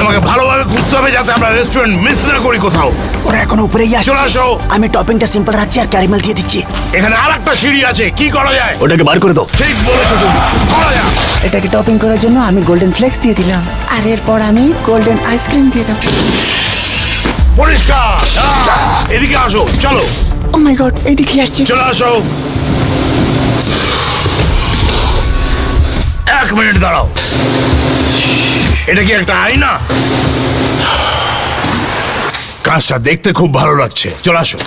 আমাকে ভালোভাবে খুঁজতে হবে যাতে আমরা রেস্টুরেন্ট মিস না করি কোথাও। ওরা এখন উপরেই আসছে। চলে আসো। আমি টপিংটা সিম্পল রাখছি আর ক্যারামেল দিয়ে দিচ্ছি। এখানে আরেকটা সিঁড়ি আছে, কি করা যায়? ওটাকে বার করে দাও। ঠিক বলেছো তুমি, করা যায়। এটাকে টপিং করার জন্য আমি গোল্ডেন ফ্লেক্স দিয়ে দিলাম, আর এরপর আমি গোল্ডেন আইসক্রিম দিয়ে দেবো। পরিষ্কার। এদিকে আসো, চলো। ও মাই গড, এইদিকে আসছে। চলে আসো। 1 মিনিট দাঁড়াও, এটা কি একটা আয়না? কাজটা দেখতে খুব ভালো লাগছে, চলে আসো।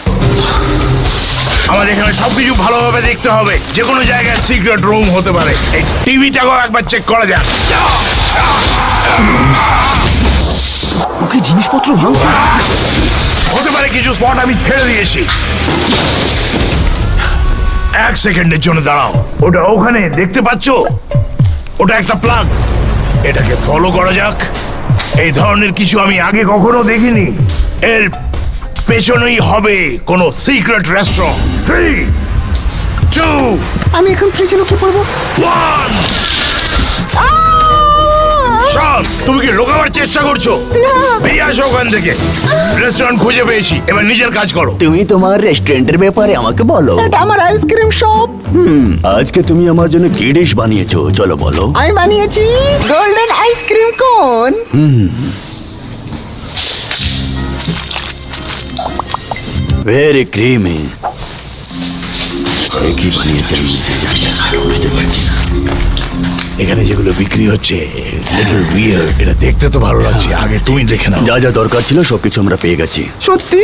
আমাদের এখানে সবকিছু ভালোভাবে দেখতে হবে, যে কোনো জায়গায় সিক্রেট রুম হতে পারে। এই টিভিটাকেও একবার চেক করা যাক। ওকে জিনিসপত্র ভাঙছে। হতে পারে কিছু স্পট আমি ছেড়ে দিয়েছি। 1 সেকেন্ডের জন্য দাঁড়াও, ওটা ওখানে দেখতে পাচ্ছো? ওটা একটা প্লাগ, এটাকে ফলো করা যাক। এই ধরনের কিছু আমি আগে কখনো দেখিনি। এর পেছনেই হবে কোনো সিক্রেট রেস্টুরেন্ট। 3, 2, আমি এখন ফ্রিজে লুকিয়ে পড়বো। 1। শোন, তুমি কি লোকাবার চেষ্টা করছো? বেরিয়ে আসো ওখান থেকে। রেস্টুরেন্ট খুঁজে পেয়েছি, এবার নিজের কাজ করো। তুমি তোমার রেস্টুরেন্টের ব্যাপারে আমাকে বলো। এটা আমার আইসক্রিম শপ। আজকে তুমি আমার জন্য কি ডিশ বানিয়েছো, চলো বলো। আমি বানিয়েছি গোল্ডেন আইসক্রিম কোন। Very creamy. কি বানিয়েছেন বুঝতে পারছি না। এখানে যেগুলো বিক্রি হচ্ছে লিটল উইয়ার্ড, এটা দেখতে তো ভালো লাগছে। আগে তুমি দেখে নাও। যা যা দরকার ছিল সবকিছু আমরা পেয়ে গেছি। সত্যি?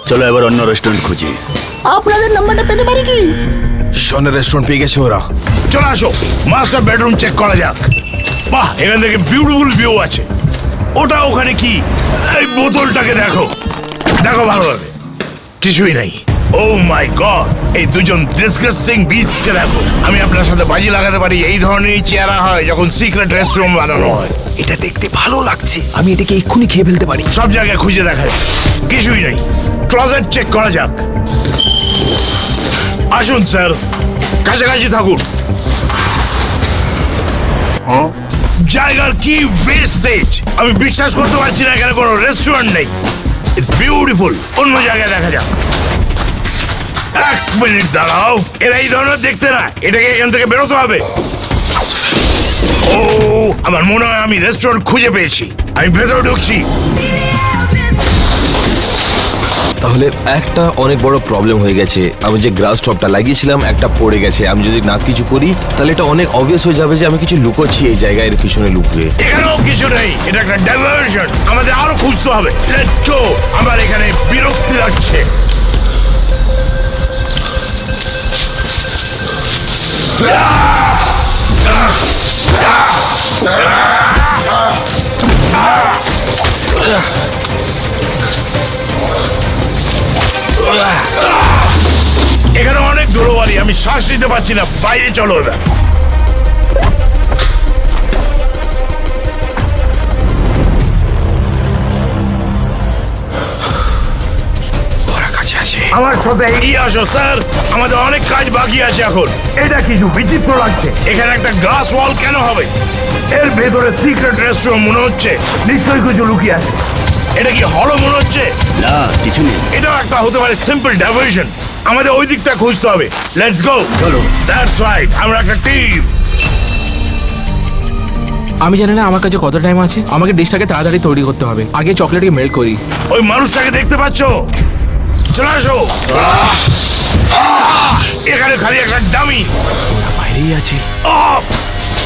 চলো এবার অন্য রেস্টুরেন্ট খুঁজি। আপনাদের নাম্বারটা পেতে পারি কি? শনের রেস্টুরেন্ট পেয়ে গেছে ওরা। চলে আসো, মাস্টার বেডরুম চেক করা যাক। বাহ, এখান থেকে বিউটিফুল ভিউ আছে। ওটা ওখানে কি? এই বোতলটাকে দেখো, দেখো ভালোভাবে। কিছুই নাই। ও মাই গড, এই দুজন ডিসগাস্টিং বিস্টকে দেখো। আমি আপনার সাথে বাজি লাগাতে পারি এই ধরনেরই চেহারা হয় যখন সিক্রেট রেস্টুরেন্ট বানানো হয়। এটা দেখতে ভালো লাগছে, আমি এটাকে এক্ষুনি খেয়ে ফেলতে পারি। সব জায়গায় খুঁজে দেখা যায়, কিছুই নেই। ক্লোজেট চেক করা যাক। আসুন স্যার, কাছাকাছি থাকুন। জায়গার কি ওয়েস্টেজ! আমি বিশ্বাস করতে পারছি না এখানে কোনো রেস্টুরেন্ট নেই। It's beautiful. অন্য জায়গায় দেখা যাক। 1 মিনিট দাঁড়াও, এরা এই ধরনের দেখতে না, এটাকে এখান থেকে বেরোতে হবে। ও, আমার মনে হয় আমি রেস্টুরেন্ট খুঁজে পেয়েছি। আমি ভেতরে ঢুকছি। তাহলে একটা অনেক বড় প্রবলেম হয়ে গেছে। আমি যে গ্রাস টপটা লাগিয়েছিলাম একটা পড়ে গেছে। আমি যদি না কিছু করি তাহলে এটা অনেক অবভিয়াস হয়ে যাবে যে আমি কিছু লুকোচ্ছি এই জায়গায়, এর পিছনে লুকিয়ে। এখানেও কিছু নেই, এটা একটা ডাইভারশন। আমাদের আরো খুঁজতে হবে। লেটস গো। আমার এখানে বিরক্তি লাগছে। এখানে অনেক ধুলোবালি, আমি শ্বাস নিতে পারছি না। বাইরে চলো এবার। আমার সাথে এগিয়ে আসো স্যার, আমাদের অনেক কাজ বাকি আছে এখন। এটা কিছু বিচিত্র লাগছে। এখানে একটা গ্লাস ওয়াল কেন হবে? এর ভেতরে সিক্রেট রেস্টুরেন্ট মনে হচ্ছে। নিশ্চয়ই কিছু লুকিয়ে আছে। এটা কি হলো মনে হচ্ছে? না, কিছু নেই। এটাও একটা হতে পারে সিম্পল ডাইভারশন। আমাদের ওই দিকটা খুঁজতে হবে। Let's go. চলো। দ্যাটস রাইট, আমরা একটা টিম। আমি জানি না আমার কাছে কত টাইম আছে। আমাকে ডিশটাকে তাড়াতাড়ি তৈরি করতে হবে। আগে চকলেটকে মেল্ট করি। ওই মানুষটাকে দেখতে পাচ্ছো? চলে আসো। এখানে খালি একটা ডামি। বাইরেই আছে।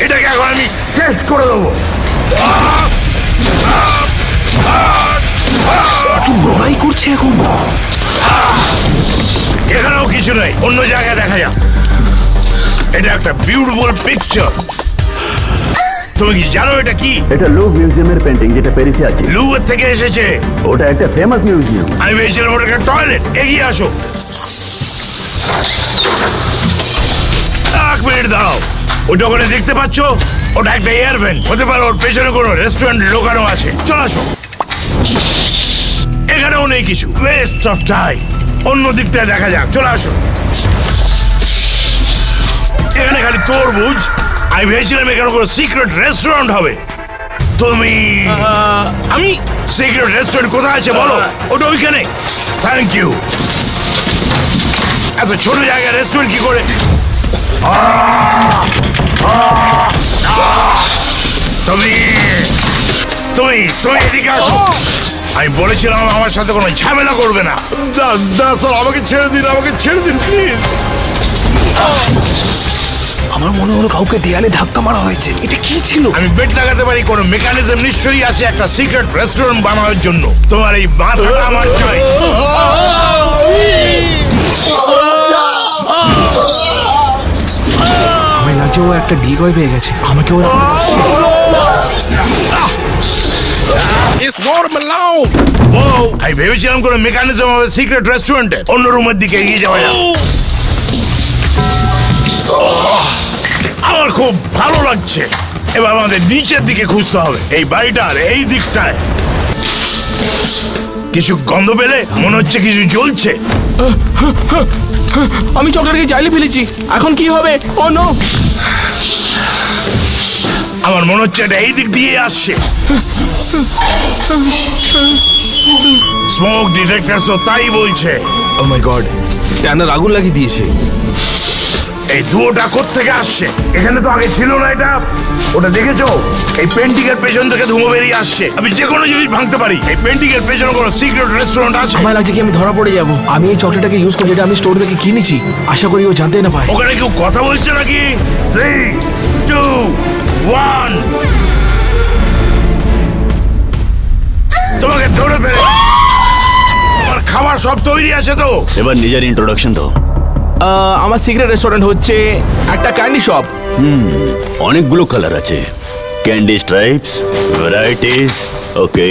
এটাকে এখন আমি শেষ করে দেবো। কি লড়াই করছে এখন? এখানেও কিছু নেই, অন্য জায়গায় দেখা যাক। এটা একটা বিউটিফুল পিকচার। তুমি কি জানো এটা কি? এটা লুভ মিউজিয়ামের পেন্টিং, যেটা প্যারিসে আছে। লুভের থেকে এসেছে। ওটা একটা ফেমাস মিউজিয়াম। আমি ভেবেছিলাম ওটা একটা টয়লেট। এগিয়ে আসো। 1 মিনিট দাঁড়াও, ওটা ওখানে দেখতে পাচ্ছ? ওটা একটা এয়ার ভেন্ট হতে পারে। ওর পেছনে কোনো রেস্টুরেন্ট লোকানো আছে। চলে আসো। এখানেও নেই কিছু। West of time. অন্য দিকটায় দেখা যাক। চলে আসো। এখানে খালি তরমুজ। আমি ভেবেছিলাম এখানে কোনো সিক্রেট রেস্টুরেন্ট হবে। তুমি আমি সিক্রেট রেস্টুরেন্ট কোথায় আছে বলো? ওটা ওইখানে। Thank you. এত ছোট জায়গায় রেস্টুরেন্ট কি করে? তুমি তুমি তুমি এদিকে আসো। আমি বলেছিলাম আমার সাথে কোনো ঝামেলা করবে না। স্যার আমাকে ছেড়ে দিন, আমাকে ছেড়ে দিন প্লিজ। আমার মনে হলো কাউকে দেয়ালে ধাক্কা মারা হয়েছে। এটা কি ছিল? আমি বেট লাগাতে পারি কোনো মেকানিজম নিশ্চয়ই আছে একটা সিক্রেট রেস্টুরেন্ট বানানোর জন্য। তোমার এই মাথাটা আমার চাই। আমার লাগছে ও একটা ডিকয় পেয়ে গেছে, আমাকে ওরা আমি ভেবেছিলাম কোনো মেকানিজম হবে সিক্রেট রেস্টুরেন্টে। অন্য রুমের দিকে এগিয়ে যাওয়া যাক। আমার খুব ভালো লাগছে। এবার আমাদের নিচের দিকে খুঁজতে হবে। এই বাড়িটার এই দিকটায় কিছু গন্ধ পেলে মনে হচ্ছে কিছু জ্বলছে। আমি চকলেটকে চাইলে ফেলেছি, এখন কি হবে? ও নো, আমার মনে হচ্ছে এটা এই দিক দিয়ে আসছে। স্মোক ডিটেক্টর তো তাই বলছে। ও মাই গড, ট্যানার আগুন লাগিয়ে দিয়েছে। এই ধুয়োটা কোত্থেকে আসছে? এখানে তো আগে ছিল না এটা। ওটা দেখেছো? এই পেন্টিং এর পেছন থেকে ধুয়ো বেরিয়ে আসছে। আমি যে কোনো জিনিস ভাঙতে পারি। এই পেন্টিং এর পেছনে কোনো সিক্রেট রেস্টুরেন্ট আছে? আমার লাগছে কি আমি ধরা পড়ে যাবো। আমি এই চকলেটটাকে ইউজ করি, এটা আমি স্টোর থেকে কিনেছি। আশা করি ও জানতে না পায়। ওখানে কেউ কথা বলছে নাকি? 3, 2, 1 তোমাকে ধরে ফেলে। আমার খাবার সব তৈরি আছে তো? এবার নিজের ইন্ট্রোডাকশন দাও। আমার সিক্রেট রেস্টুরেন্ট হচ্ছে একটা ক্যান্ডি শপ। অনেকগুলো কালার আছে, ক্যান্ডি স্ট্রাইপস, ভ্যারাইটিস। ওকে,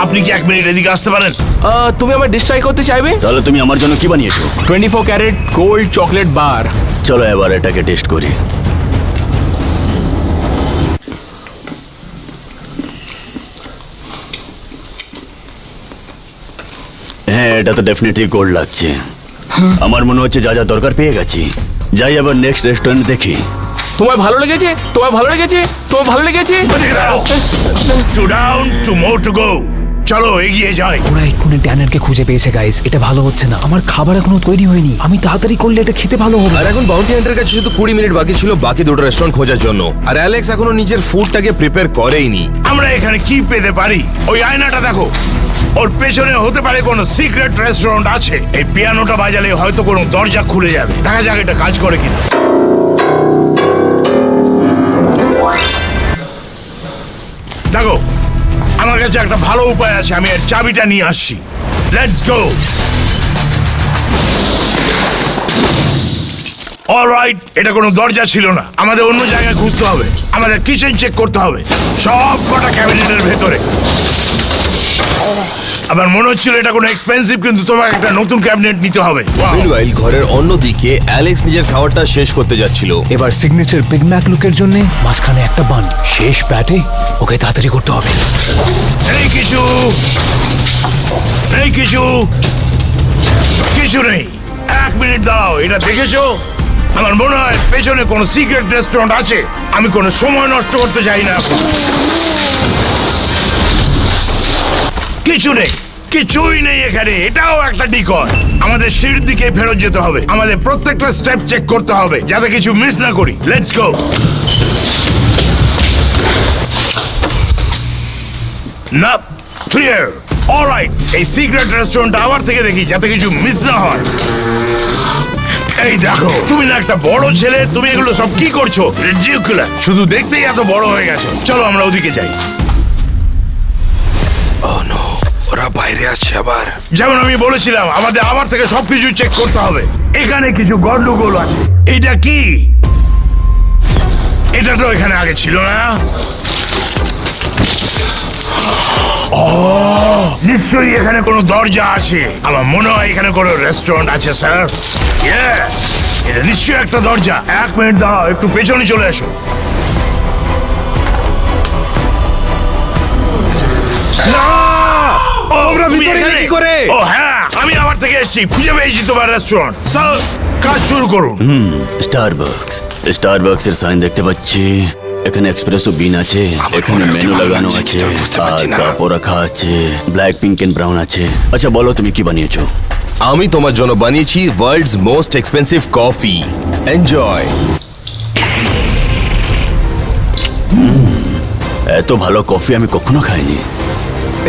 আপনি কি 1 মিনিট এদিকে আসতে পারেন? তুমি আমার ডিশ ট্রাই করতে চাইবে? তাহলে তুমি আমার জন্য কি বানিয়েছো? 24 ক্যারেট গোল্ড চকলেট বার। চলো এবার এটাকে টেস্ট করি। হ্যাঁ, এটা তো ডেফিনেটলি গোল্ড লাগছে। আমার মনে হচ্ছে যা যা দরকার পেয়ে গেছি। যাই এবার নেক্সট রেস্টুরেন্ট দেখি। তোমার ভালো লেগেছে? তোমার ভালো লেগেছে? তোমার ভালো লেগেছে? Two down, 2 more to go. চলো এগিয়ে যাই। ওরা এক্ষুনি ট্যানারকে খুঁজে পেয়েছে গাইস। এটা ভালো হচ্ছে না। আমার খাবার এখনো তৈরি হয়নি। আমি তাড়াতাড়ি করলে এটা খেতে ভালো হবে। আর এখন বাউন্টি হান্টারের কাছে শুধু 20 মিনিট বাকি ছিল বাকি দুটো রেস্টুরেন্ট খোঁজার জন্য। আর অ্যালেক্স এখনো নিজের ফুডটাকে প্রিপেয়ার করেইনি। আমরা এখানে কি পেতে পারি? ওই আয়নাটা দেখো, ওর পেছনে হতে পারে কোনো সিক্রেট রেস্টুরেন্ট আছে। এই পিয়ানোটা বাজালে হয়তো কোনো দরজা খুলে যাবে। দেখা যাক এটা কাজ করে কিনা। দেখো, আমার কাছে একটা ভালো উপায় আছে। আমি এর চাবিটা নিয়ে আসছি। Let's go. অলরাইট, এটা কোনো দরজা ছিল না। আমাদের অন্য জায়গায় খুঁজতে হবে। আমাদের কিচেন চেক করতে হবে, সব কটা ক্যাবিনেটের ভেতরে। আমার মনে হচ্ছিল এটা কোনো এক্সপেন্সিভ, কিন্তু তোমাকে একটা নতুন ক্যাবিনেট নিতে হবে। মিনওয়াইল ঘরের অন্যদিকে অ্যালেক্স নিজের খাবারটা শেষ করতে যাচ্ছিল। এবার সিগনেচার বিগ ম্যাক লুকের জন্য মাঝখানে একটা বান। শেষ প্যাটে ওকে তাড়াতাড়ি করতে হবে। এই কিছু কিছু নেই। 1 মিনিট দাঁড়াও, এটা দেখেছো? আমার মনে হয় পেছনে কোনো সিক্রেট রেস্টুরেন্ট আছে। আমি কোনো সময় নষ্ট করতে চাই না এখন। কিছু নেই, কিছুই নেই এখানে। এটাও একটা ডিকয়। আমাদের সিঁড়ির দিকে ফেরত যেতে হবে। আমাদের প্রত্যেকটা স্টেপ চেক করতে হবে যাতে কিছু মিস না করি। Let's go. না, ক্লিয়ার। অলরাইট, এই সিক্রেট রেস্টুরেন্টটা আবার থেকে দেখি যাতে কিছু মিস না হয়। এই দেখো, তুমি না একটা বড় ছেলে, তুমি এগুলো সব কি করছো? রিডিকুলাস, শুধু দেখতেই এত বড় হয়ে গেছে। চলো আমরা ওদিকে যাই। ওরা বাইরে আসছে আবার। যেমন আমি বলেছিলাম, আমাদের আবার থেকে সবকিছু চেক করতে হবে। এখানে কিছু গন্ডগোল আছে। এটা কি? এটা তো এখানে আগে ছিল না। নিশ্চয়ই এখানে কোনো দরজা আছে। আমার মনে হয় এখানে কোনো রেস্টুরেন্ট আছে স্যার। এটা নিশ্চয়ই একটা দরজা। 1 মিনিট দাঁড়াও, একটু পেছনে চলে এসো। ভিতরে কি করে? ও হ্যাঁ, আমি আবার থেকে এসেছি। খুঁজে পেয়েছি তোমার রেস্টুরেন্ট। স্যার কাজ শুরু করুন। স্টারবাকস এর সাইন দেখতে পাচ্ছি, এখানে এক্সপ্রেসো বিন আছে, এখানে মেনু লাগানো আছে, কাপও রাখা আছে, ব্ল্যাক, পিঙ্ক এন্ড ব্রাউন আছে। আচ্ছা বলো তুমি কি বানিয়েছো? আমি তোমার জন্য বানিয়েছি world's most expensive coffee. Enjoy. এত ভালো কফি আমি কখনো খাইনি।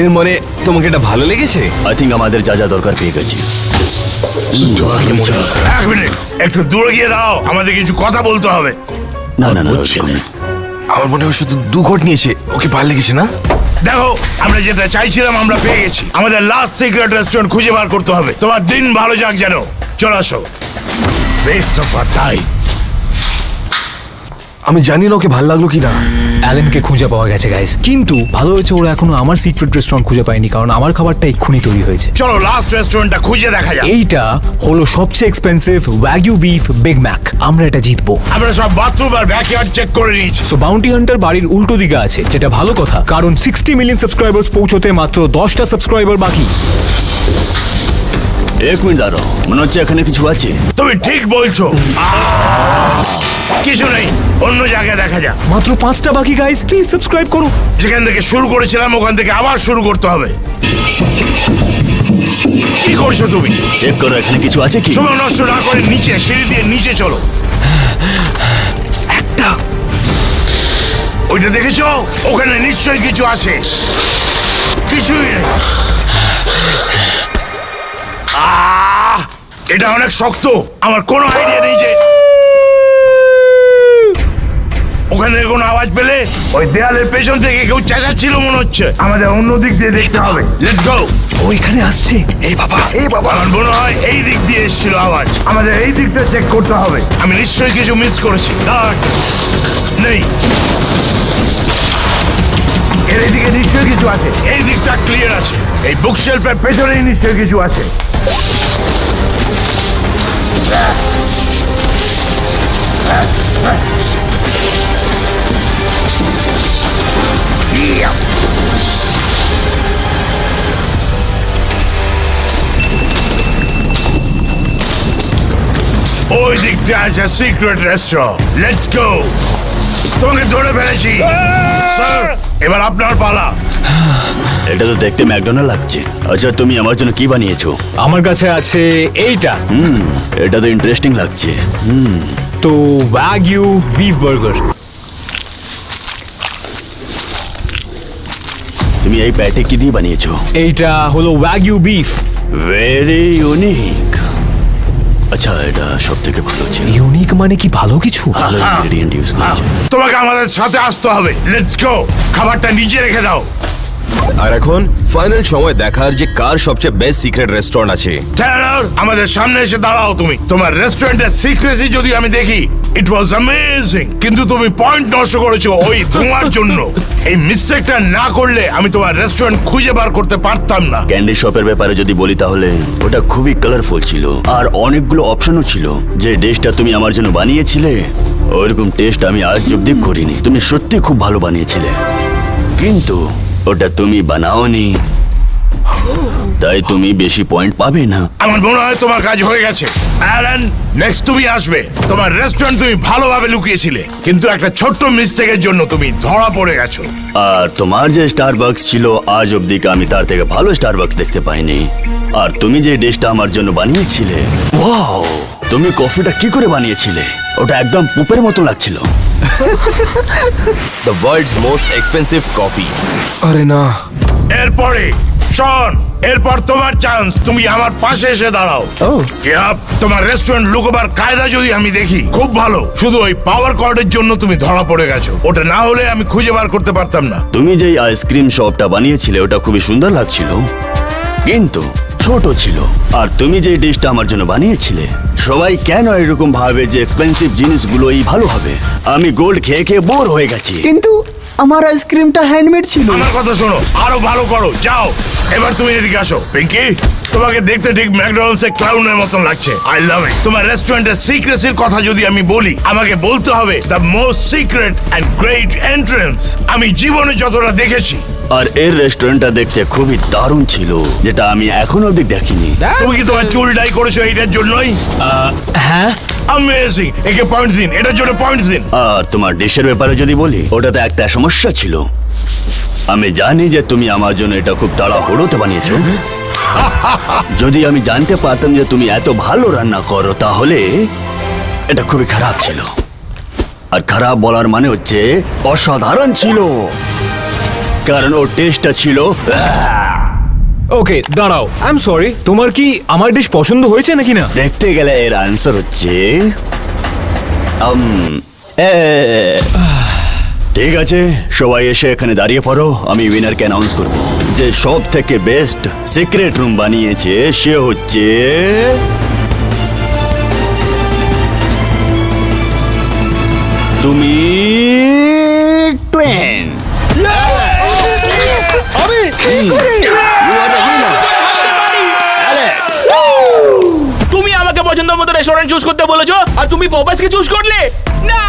এর মানে তোমাকে এটা ভালো লেগেছে? আই থিঙ্ক আমাদের যা যা দরকার পেয়ে গেছি। এক মিনিট, একটু দূরে গিয়ে দাও, আমাদের কিছু কথা বলতে হবে। না না না, আমার মনে হয় শুধু 2 ঘট নিয়েছে, ওকে ভালো লেগেছে না? দেখো, আমরা যেটা চাইছিলাম আমরা পেয়ে গেছি। আমাদের লাস্ট সিক্রেট রেস্টুরেন্ট খুঁজে বার করতে হবে। তোমার দিন ভালো যাক যেন। চলে আসো। Best of our time. আমি জানি না ওকে ভালো লাগলো কিনা। অ্যালেনকে খুঁজে পাওয়া গেছে গাইস, কিন্তু ভালো হয়েছে ওরা এখনো আমার সিক্রেট রেস্টুরেন্ট খুঁজে পায়নি, কারণ আমার খাবারটা এক্ষুনি তৈরি হয়েছে। চলো লাস্ট রেস্টুরেন্টটা খুঁজে দেখা যাক। এইটা হলো সবচেয়ে এক্সপেন্সিভ ওয়াগিউ বিফ বিগ ম্যাক। আমরা এটা জিতবো। আমরা সব বাথরুম আর ব্যাকইয়ার্ড চেক করে নিয়েছি। সো বাউন্টি হান্টার বাড়ির উল্টো দিকে আছে, যেটা ভালো কথা, কারণ 60 মিলিয়ন সাবস্ক্রাইবার্স পৌঁছতে মাত্র 10টা সাবস্ক্রাইবার বাকি। এক মিনিট দাঁড়াও, মনে হচ্ছে এখানে কিছু আছে। তুমি ঠিক বলছো। কিছু নেই, অন্য জায়গায় দেখা যাক। মাত্র 5টা বাকি গাইস, প্লিজ সাবস্ক্রাইব করো। যেখান থেকে শুরু করেছিলাম ওখান থেকে আবার শুরু করতে হবে। কি করছো তুমি? চেক করো এখানে কিছু আছে কি। সময় নষ্ট না করে নিচে, সিঁড়ি দিয়ে নিচে চলো। একটা, ওইটা দেখেছো? ওখানে নিশ্চয়ই কিছু আছে। কিছুই নেই। এটা অনেক শক্ত, আমার কোনো আইডিয়া নেই যে ওখানে কোনো আওয়াজ পেলে ওই দেয়ালের পেছন থেকে কেউ চেঁচাচ্ছিল মনে হচ্ছে। আমাদের অন্য দিক দিয়ে দেখতে হবে। লেটস গো। ওইখানে আসছে। এই বাবা, এই বাবা, আমার মনে হয় এই দিক দিয়ে এসেছিল আওয়াজ। আমাদের এই দিকটা চেক করতে হবে। আমি নিশ্চয়ই কিছু মিস করেছি। নেই, এর এইদিকে নিশ্চয়ই কিছু আছে। এই দিকটা ক্লিয়ার আছে। এই বুকশেলফের পেছনেই নিশ্চয়ই কিছু আছে। ওই দিকটা আছে সিক্রেট রেস্টুরেন্ট। Let's go. তোমাকে ধরে ফেলেছি স্যার, এবার আপনার পালা। এটা তো দেখতে ম্যাকডোনাল্ড লাগছে। আচ্ছা তুমি আমার জন্য কি বানিয়েছো? আমার কাছে আছে এইটা। এটা তো ইন্টারেস্টিং লাগছে। তো ওয়াগিউ বিফ বার্গার। তুমি এই প্যাটে কি দিয়ে বানিয়েছো? এইটা হলো ওয়াগিউ বিফ। Very unique. আচ্ছা এটা সব থেকে ভালো ছিল। ইউনিক মানে কি ভালো কিছু? ভালো ইনগ্রেডিয়েন্ট ইউজ করেছে। তোমাকে আমাদের সাথে আসতে হবে। লেটস গো। খাবারটা নিচে রেখে দাও। আর এখন ফাইনাল সময় দেখার যে কার সবচেয়ে বেস্ট সিক্রেট রেস্টুরেন্ট আছে। ট্যানার, আমাদের সামনে এসে দাঁড়াও তুমি। তোমার রেস্টুরেন্টের সিক্রেসি যদি আমি দেখি, ইট ওয়াজ অ্যামেজিং, কিন্তু তুমি পয়েন্ট নষ্ট করেছো ওই ধোঁয়ার জন্য। এই মিস্টেকটা না করলে আমি তোমার রেস্টুরেন্ট খুঁজে বার করতে পারতাম না। ক্যান্ডি শপের ব্যাপারে যদি বলি তাহলে ওটা খুবই কালারফুল ছিল আর অনেকগুলো অপশনও ছিল। যে ডিশটা তুমি আমার জন্য বানিয়েছিলে ওইরকম টেস্ট আমি আজ অব্দি করিনি। তুমি সত্যি খুব ভালো বানিয়েছিলে, কিন্তু ওটা তুমি বানাওনি, তাই তুমি বেশি পয়েন্ট পাবে না। আমার মনে হয় তোমার কাজ হয়ে গেছে। অ্যালান, নেক্সট তুমি আসবে। তোমার রেস্টুরেন্ট তুমি ভালোভাবে লুকিয়েছিলে, কিন্তু একটা ছোট্ট মিস্টেকের জন্য তুমি ধরা পড়ে গেছো। আর তোমার যে স্টারবাকস ছিল আজ অব্দি আমি তার থেকে ভালো স্টারবাকস দেখতে পাইনি। আর তুমি যে ডিশটা আমার জন্য বানিয়েছিলে, ওয়াও, তুমি কফিটা কি করে বানিয়েছিলে? ওটা একদম পুপের মতো লাগছিল। The world's most expensive coffee. আরে না। এরপরে শোন, এরপর তোমার চান্স। তুমি আমার পাশে এসে দাঁড়াও। তোমার রেস্টুরেন্ট লুকোবার কায়দা যদি আমি দেখি, খুব ভালো। শুধু ওই পাওয়ার কর্ডের জন্য তুমি ধরা পড়ে গেছো। ওটা না হলে আমি খুঁজে বার করতে পারতাম না। তুমি যেই আইসক্রিম শপটা বানিয়েছিলে ওটা খুবই সুন্দর লাগছিল, কিন্তু ছোট ছিল। আর তুমি যে ডিশটা আমার জন্য বানিয়েছিলে, সবাই কেন এরকম ভাবে যে এক্সপেন্সিভ জিনিসগুলোই ভালো হবে? আমি গোল্ড খেয়ে খেয়ে বোর হয়ে গেছি। কিন্তু আমার আইসক্রিমটা হ্যান্ডমেড ছিল। আমার কথা শোনো, আরো ভালো করো। যাও, এবার তুমি এদিকে আসো। পিঙ্কি, তোমাকে দেখতে ঠিক ম্যাকডোনাল্ডস এর ক্লাউনের মতন লাগছে। আই লাভ ইট। তোমার রেস্টুরেন্টের সিক্রেসির কথা যদি আমি বলি, আমাকে বলতে হবে the most secret and great entrance আমি জীবনে যতটা দেখেছি আর এর রেস্টুরেন্টটা দেখতে খুবই দারুণ ছিল, যেটা আমি এখনো অবধি দেখিনি। তুমি কি তোমার চুল ডাই করেছো এইটার জন্যই? হ্যাঁ, অ্যামেজিং, একে পয়েন্ট দিন, এটার জন্য পয়েন্ট দিন। আর তোমার ডিশের ব্যাপারে যদি বলি, ওটাতে একটা সমস্যা ছিল। আমি জানি যে তুমি আমার জন্য এটা খুব তাড়াহুড়োতে বানিয়েছো। যদি আমি জানতে পারতাম যে তুমি এত ভালো রান্না করো, তাহলে এটা খুবই খারাপ ছিল। আর খারাপ বলার মানে হচ্ছে অসাধারণ ছিল, কারণ ওর টেস্টটা ছিল। ওকে দাঁড়াও, আই এম সরি, তোমার কি আমার ডিশ পছন্দ হয়েছে নাকি না? দেখতে গেলে এর আনসার হচ্ছে ঠিক আছে, সবাই এসে এখানে দাঁড়িয়ে পড়ো। আমি উইনারকে অ্যানাউন্স করব। যে সব থেকে বেস্ট সিক্রেট রুম বানিয়েছে সে হচ্ছে তুমি টুয়েন। তুমি আমাকে পছন্দ মতো রেস্টুরেন্ট চুজ করতে বলেছো আর তুমি পপাসকে চুজ করলে না।